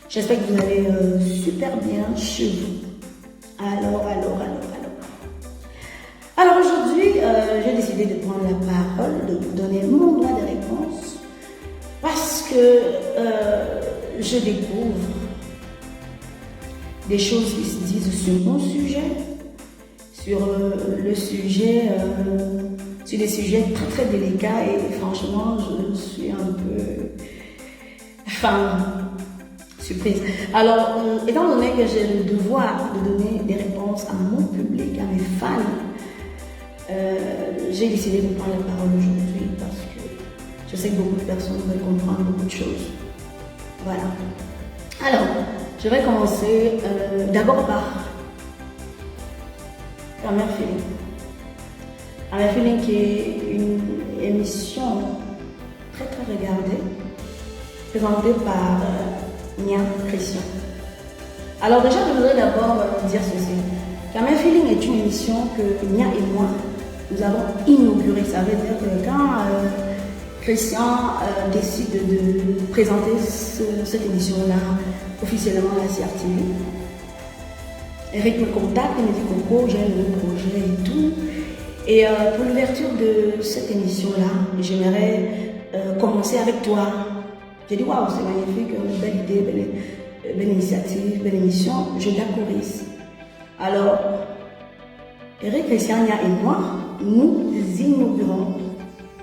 J'espère que vous allez super bien chez vous. Alors aujourd'hui, j'ai décidé de prendre la parole, de vous donner mon droit de réponse parce que je découvre des choses qui se disent sur mon sujet, sur le sujet, sur des sujets très très délicats et franchement, je suis un peu, surprise. Alors, étant donné que j'ai le devoir de donner des réponses à mon public, à mes fans, j'ai décidé de prendre la parole aujourd'hui parce que je sais que beaucoup de personnes veulent comprendre beaucoup de choses. Voilà. Alors, je vais commencer d'abord par Camère Feeling. Camère Feeling qui est une émission très très regardée, présentée par Nia Christian. Alors déjà, je voudrais d'abord dire ceci. Camère Feeling est une émission que Nia et moi, nous avons inaugurée. Ça veut dire que quand Christian décide de présenter cette émission-là officiellement à la CRTV, Eric me contacte et me dit Coco, j'ai un nouveau projet et tout. Et pour l'ouverture de cette émission-là, j'aimerais commencer avec toi. J'ai dit waouh, c'est magnifique, belle idée, belle initiative, belle émission, je l'accorise. Alors, Eric, Christian, Nia et moi, nous inaugurons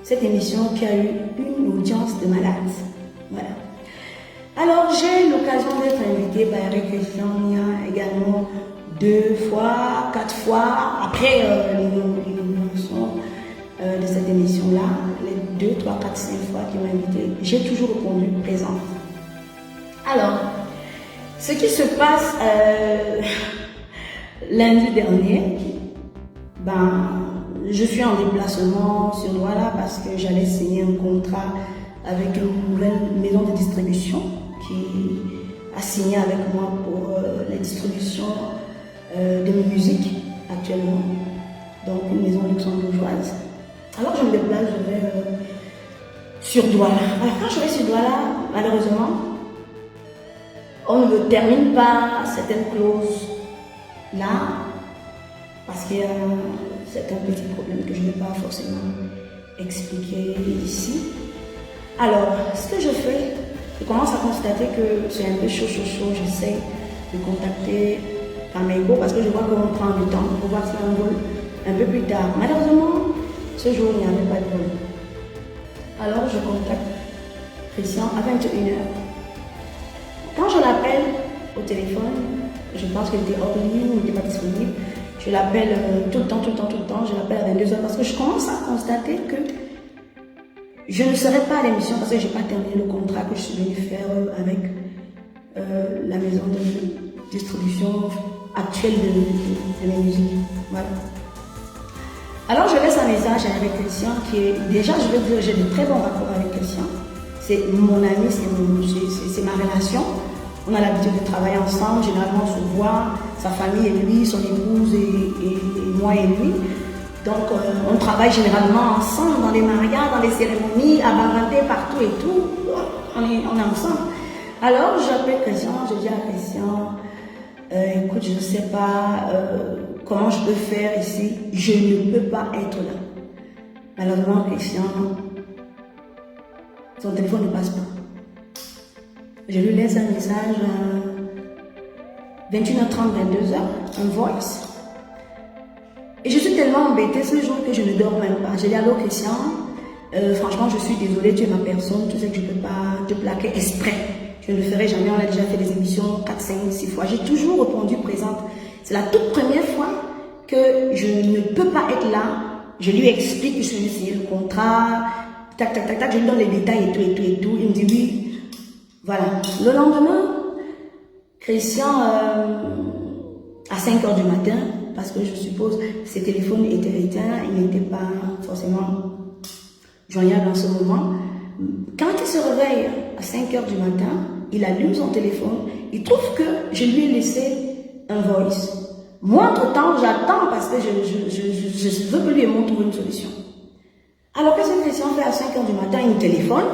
cette émission qui a eu une audience de malade. Voilà. Alors, j'ai l'occasion d'être invitée par Eric, Christian, Nia également 2 fois, 4 fois après l'inauguration de cette émission-là, les 2, 3, 4, 5 fois qu'ils m'ont invité, j'ai toujours répondu présente. Alors, ce qui se passe lundi dernier, je suis en déplacement sur Douala parce que j'allais signer un contrat avec une nouvelle maison de distribution qui a signé avec moi pour la distribution de mes musiques actuellement. Donc une maison luxembourgeoise. Alors je me déplace, je vais sur Douala. Alors quand je vais sur Douala, malheureusement, on ne termine pas certaines clauses là parce qu'il y a certains petits problèmes que je ne vais pas forcément expliquer ici. Alors, ce que je fais, je commence à constater que c'est un peu chaud. J'essaie de contacter Camego parce que je vois qu'on prend du temps pour voir s'il y a un vol un peu plus tard. Malheureusement, ce jour, il n'y avait pas de vol. Alors, je contacte Christian à 21h. Quand je l'appelle au téléphone, je pense qu'il était hors ligne, il n'était pas disponible. Je l'appelle tout le temps, je l'appelle à 22h parce que je commence à constater que je ne serai pas à l'émission parce que je n'ai pas terminé le contrat que je suis venue faire avec la maison de distribution actuelle de mes musiques. Voilà. Alors je laisse un message avec Christian qui est, déjà je veux dire, j'ai de très bons rapports avec Christian. C'est mon ami, c'est ma relation. On a l'habitude de travailler ensemble, généralement on se voit, sa famille et lui, son épouse et moi et lui. Donc on travaille généralement ensemble dans les mariages, dans les cérémonies, à bavarder partout et tout. On est ensemble. Alors j'appelle Christian, je dis à Christian, écoute, je ne sais pas comment je peux faire ici, je ne peux pas être là. Malheureusement Christian, son téléphone ne passe pas. Je lui laisse un message à 21h30, 22h, un voice. Et je suis tellement embêtée ce jour que je ne dors même pas. J'ai dit allô Christian, franchement je suis désolée, tu es ma personne, tu sais que je ne peux pas te plaquer exprès. Je ne le ferai jamais, on a déjà fait des émissions 4, 5, 6 fois. J'ai toujours répondu présente. C'est la toute première fois que je ne peux pas être là. Je lui explique que je vais signer le contrat, tac, je lui donne les détails et tout. Il me dit oui. Voilà. Le lendemain, Christian, à 5h du matin, parce que je suppose ses téléphones étaient éteints, il n'était pas forcément joignable en ce moment. Quand il se réveille à 5h du matin, il allume son téléphone, il trouve que je lui ai laissé un voice. Moi, entre-temps, j'attends parce que je veux que lui et moi trouver une solution. Alors, qu'est-ce que Christian fait à 5h du matin? Il me téléphone.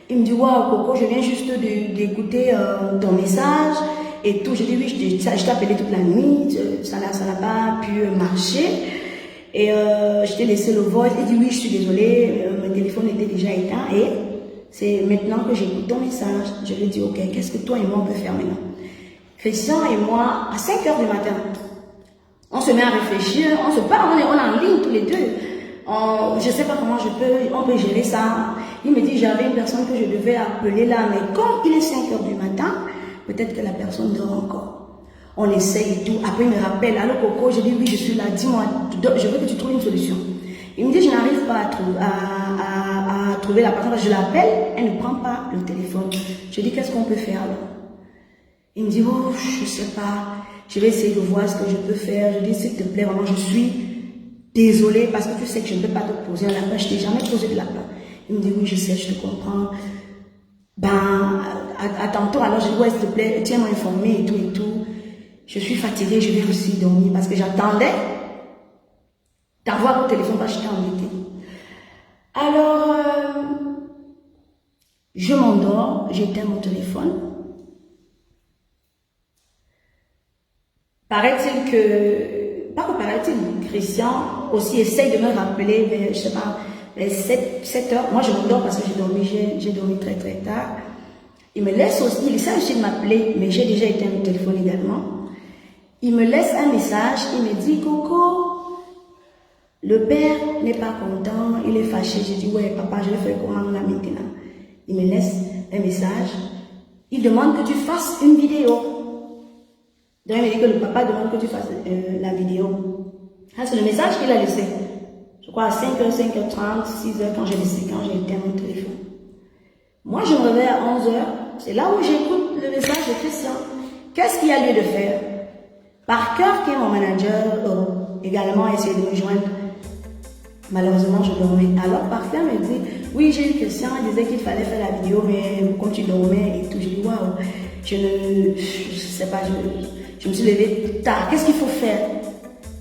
Il me dit, waouh, Coco, je viens juste d'écouter ton message et tout. Je dis, oui, je t'ai appelé toute la nuit, ça n'a pas pu marcher. Et je t'ai laissé le voice. Il dit, oui, je suis désolée, mon téléphone était déjà éteint. Et c'est maintenant que j'écoute ton message. Je lui ai dit, ok, qu'est-ce que toi et moi on peut faire maintenant? Christian et moi, à 5 h du matin, on se met à réfléchir, on se parle, on est en ligne tous les deux. Je ne sais pas comment on peut gérer ça. Il me dit, j'avais une personne que je devais appeler là, mais comme il est 5 h du matin, peut-être que la personne dort encore. On essaye et tout. Après, il me rappelle, allô Coco, je dis, oui, je suis là, dis-moi, je veux que tu trouves une solution. Il me dit, je n'arrive pas à trouver la personne. Je l'appelle, elle ne prend pas le téléphone. Je dis, qu'est-ce qu'on peut faire alors? Il me dit, oh, je ne sais pas, je vais essayer de voir ce que je peux faire. Je dis, s'il te plaît, vraiment, je suis désolée parce que tu sais que je ne peux pas te poser un lapin. Je ne t'ai jamais posé de lapin. Il me dit, oui, je sais, je te comprends. Ben, à tantôt, alors je dis, ouais, s'il te plaît, tiens-moi informé et tout et tout. Je suis fatiguée, je vais aussi dormir parce que j'attendais d'avoir au téléphone parce que j'étais embêtée. Alors, je m'endors, j'éteins mon téléphone. Paraît-il que, pas que paraît-il, Christian aussi essaye de me rappeler vers, je sais pas, vers 7 h. Moi, je m'endors parce que j'ai dormi très très tard. Il me laisse aussi, il essaie aussi de m'appeler, mais j'ai déjà éteint mon téléphone également. Il me laisse un message, il me dit, Coco, le père n'est pas content, il est fâché. J'ai dit, ouais, papa, je vais faire comment là maintenant? Il me laisse un message, il demande que tu fasses une vidéo. Donc, il me dit que le papa demande que tu fasses la vidéo. Ah, c'est le message qu'il a laissé. Je crois à 5 h, 5 h 30, 6 h quand j'ai éteint mon téléphone. Moi, je me réveille à 11 h. C'est là où j'écoute le message de Christian. Qu'est-ce qu'il y a lieu de faire? Par cœur, qui est mon manager, également a essayé de me joindre. Malheureusement, je dormais. Alors, par cœur me dit, oui, j'ai eu Christian, il disait qu'il fallait faire la vidéo, mais comme tu dormais et tout, je dis, waouh, je sais pas, je me suis levée tard. Qu'est-ce qu'il faut faire?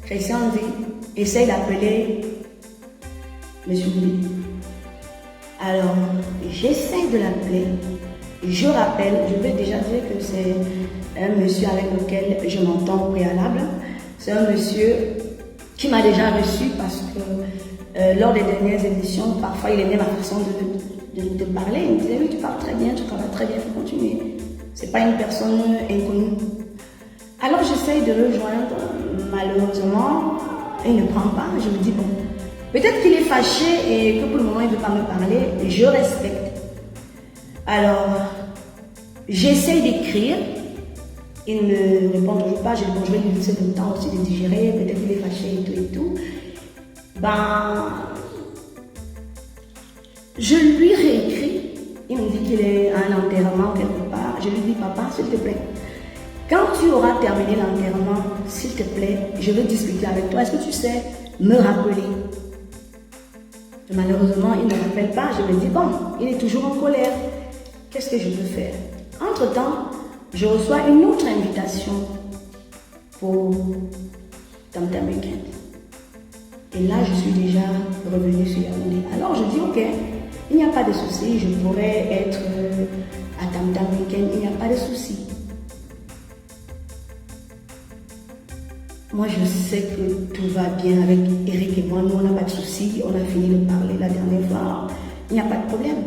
Christian dit, essaye d'appeler M. Louis. Alors, j'essaie de l'appeler. Je rappelle, je peux déjà dire que c'est un monsieur avec lequel je m'entends au préalable. C'est un monsieur qui m'a déjà reçu parce que lors des dernières éditions, parfois il aimait ma façon de parler. Il me disait, oui, tu parles très bien, tu travailles très bien, il faut continuer. C'est pas une personne inconnue. Alors j'essaye de le joindre, malheureusement, il ne prend pas. Je me dis, bon, peut-être qu'il est fâché et que pour le moment il ne veut pas me parler, et je respecte. Alors, j'essaye d'écrire, il ne répond toujours pas. Je dis, bon, je vais lui laisser le temps aussi de digérer, peut-être qu'il est fâché et tout. Ben, je lui réécris, il me dit qu'il est à un enterrement quelque part. Je lui dis, papa, s'il te plaît, quand tu auras terminé l'enterrement, s'il te plaît, je veux discuter avec toi. Est-ce que tu sais me rappeler? Malheureusement, il ne me rappelle pas. Je me dis, bon, il est toujours en colère. Qu'est-ce que je peux faire? Entre-temps, je reçois une autre invitation pour Tam Tam Weekend. Et là, je suis déjà revenue sur Yaoundé. Alors, je dis, ok, il n'y a pas de souci, je pourrais être à Tam Tam Weekend, il n'y a pas de souci. Moi, je sais que tout va bien avec Eric et moi. Nous, on n'a pas de soucis. On a fini de parler la dernière fois. Il n'y a pas de problème.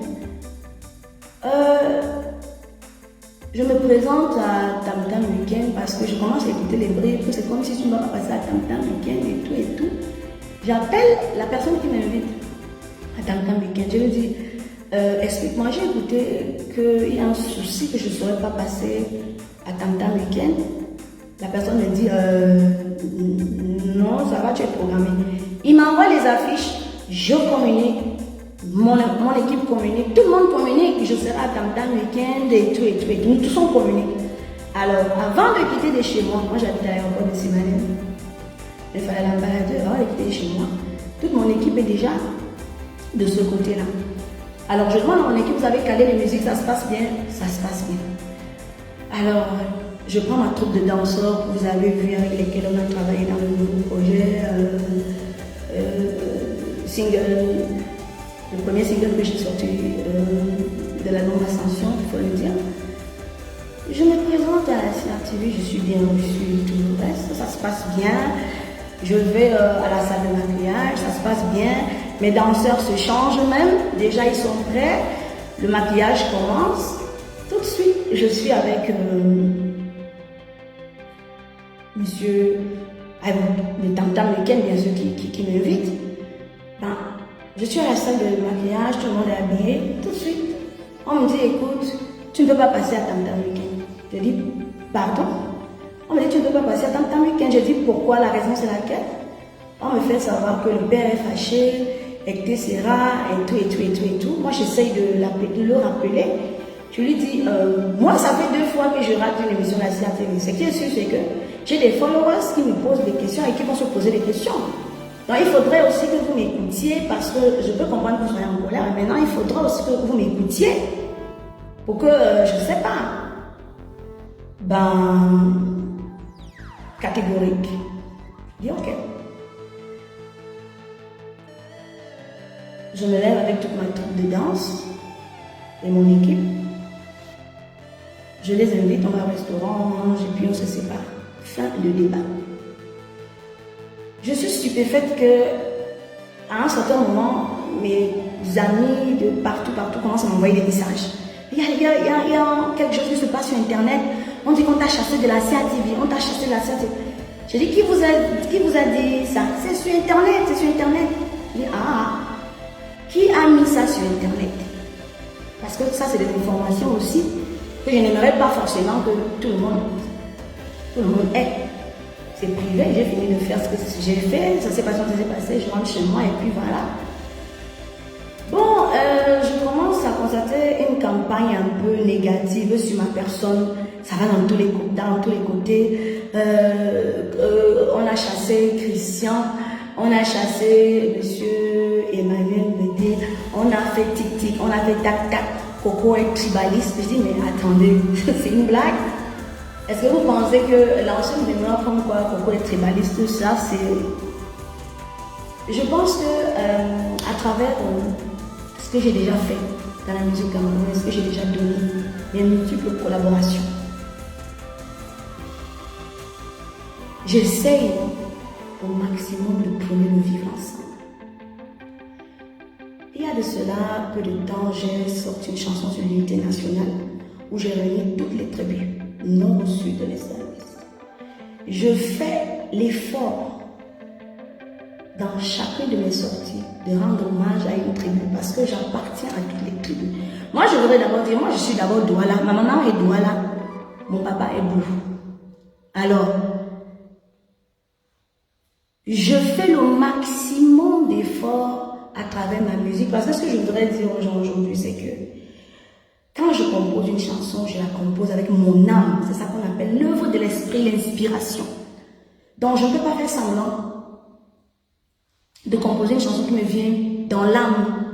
Je me présente à Tam Tam Weekend parce que je commence à écouter les bruits. C'est comme si tu ne vas pas passer à Tam Tam Weekend et tout et tout. J'appelle la personne qui m'invite à Tam Tam Weekend. Je lui dis, explique-moi, j'ai écouté qu'il y a un souci que je ne saurais pas passer à Tam Tam Weekend. La personne me dit, non, ça va, tu es programmé. Il m'envoie les affiches, je communique, mon équipe communique, tout le monde communique, je serai à Tam Tam Weekend et tout et tout et tout. Nous tous on communique. Alors, avant de quitter de chez moi j'habite à l'aéroport de Simanen, il fallait la balader, avant de quitter de chez moi, toute mon équipe est déjà de ce côté-là. Alors, je demande à mon équipe, vous avez calé les musiques, ça se passe bien? Ça se passe bien. Alors, je prends ma troupe de danseurs que vous avez vu avec lesquels on a travaillé dans le nouveau projet, single, le premier single que j'ai sorti de la non-ascension, il faut le dire. Je me présente à la CRTV, je suis bien reçue, tout le reste, ça se passe bien. Je vais à la salle de maquillage, ça se passe bien. Mes danseurs se changent même, déjà ils sont prêts. Le maquillage commence. Tout de suite, je suis avec monsieur, le tam-tam week-end, bien sûr, qui m'invite. Ben, je suis à la salle de maquillage, tout le monde est habillé. Tout de suite, on me dit, écoute, tu ne peux pas passer à tam-tam week-end. Je dis, pardon? On me dit, tu ne peux pas passer à tam-tam week-end. Je dis, pourquoi? La raison, c'est laquelle? On me fait savoir que le père est fâché, etc. et tout, et tout, et tout, et tout. Moi, j'essaye de le rappeler. Je lui dis, moi, ça fait 2 fois que je rate une émission de la CRTV. Ce qui est sûr, c'est que j'ai des followers qui me posent des questions et qui vont se poser des questions. Donc, il faudrait aussi que vous m'écoutiez parce que je peux comprendre que vous soyez en colère. Mais maintenant, il faudra aussi que vous m'écoutiez pour que, je ne sais pas, ben, catégorique. Je dis, ok. Je me lève avec toute ma troupe de danse et mon équipe. Je les invite, on va au restaurant, on mange et puis on se sépare. Fin de débat. Je suis stupéfaite que, à un certain moment, mes amis de partout commencent à m'envoyer des messages. Il y a quelque chose qui se passe sur Internet. On dit qu'on t'a chassé de la CRTV, on t'a chassé de la CRTV. J'ai dit, qui vous a dit ça? C'est sur Internet, c'est sur Internet. J'ai dit, qui a mis ça sur Internet? Parce que ça, c'est des informations aussi que je n'aimerais pas forcément que tout le monde ait. C'est privé, j'ai fini de faire ce que j'ai fait, ça s'est passé, je rentre chez moi et puis voilà. Bon, je commence à constater une campagne un peu négative sur ma personne. Ça va dans tous les côtés. On a chassé Christian, on a chassé monsieur Emmanuel Bédé, on a fait tic-tic, on a fait tac-tac. Coco est tribaliste. Je dis, mais attendez, c'est une blague? Est-ce que vous pensez que l'ensemble des noirs comme quoi Coco est tribaliste, tout ça, c'est... Je pense que à travers ce que j'ai déjà fait dans la musique camerounaise, ce que j'ai déjà donné, mes multiples collaborations, j'essaye au maximum de prôner le vivre ensemble. Il y a de cela peu de temps, j'ai sorti une chanson sur l'unité nationale où j'ai réuni toutes les tribus non reçues de l'Est. Je fais l'effort dans chacune de mes sorties de rendre hommage à une tribu parce que j'appartiens à toutes les tribus. Moi, je voudrais d'abord dire, moi je suis d'abord Douala, ma maman est Douala, mon papa est Boulou. Alors, je fais le maximum d'efforts à travers ma musique parce que ce que je voudrais dire aux gens aujourd'hui, c'est que quand je compose une chanson, je la compose avec mon âme. C'est ça qu'on appelle l'œuvre de l'esprit, l'inspiration. Donc, je ne peux pas faire semblant de composer une chanson qui me vient dans l'âme.